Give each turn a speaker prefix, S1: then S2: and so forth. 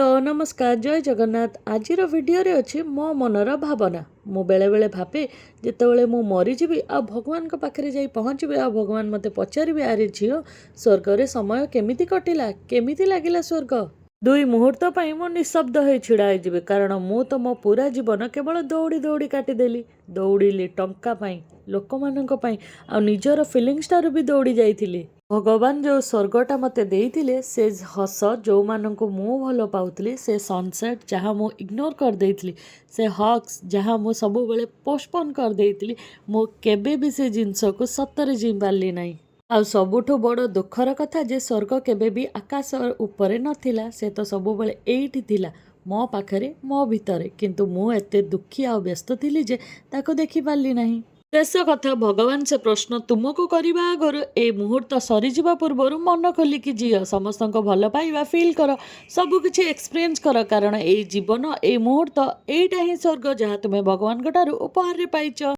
S1: Hello नमस्कार जय जगन्नाथ आज वीडियो रे अच्छी मो मनर भावना मु बेले बेले भावे जितेबाला मु मरीजी आ भगवान पाखे जाई पहुँची आ भगवान मते पचारि आरे झील स्वर्ग रे समय केमिति कटिला केमिति लागिला स्वर्ग दुई मुहूर्त पर मु निशब्द हो छिड़ा होइजिबे कारण मु तो मो पूरा जीवन केवल दौड़ी दौड़ी काटिदेली दौड़िली टंका पाई लोक मानक पाई आ निजर फिलिंग्स ठारू भी दौड़ी जाइथिली भगवान जो स्वर्गटा मते देइथिले से हस जो मानक मु भल पाउथली से सनसेट जहाँ मु इग्नोर कर देइथिली से हक्स जहाँ मु सब बेले पोस्टपोन कर देइथिली मु केबे भी से जिंस को सत्तरे जी पारली नाही आ सबुठु बड़ दुखर कथा जे स्वर्ग केबे भी आकाश उपरे नथिला से तो सब बेले एइठी थिला मो पाखरे मो भितरे किंतु मु एते दुखी आ व्यस्त थिली जे ताको देखि पारली नाही शेष कथा भगवान से प्रश्न तुमको करने आगर ए मुहूर्त सरीजा पूर्वर मन खोलिकी जीव समस्त भल पाइबा फिल कर सबकि एक्सपीरियंस कर कारण ए जीवन ए मुहूर्त एटा ही स्वर्ग जहाँ तुम्हें भगवान ठारू उपहार पाइच।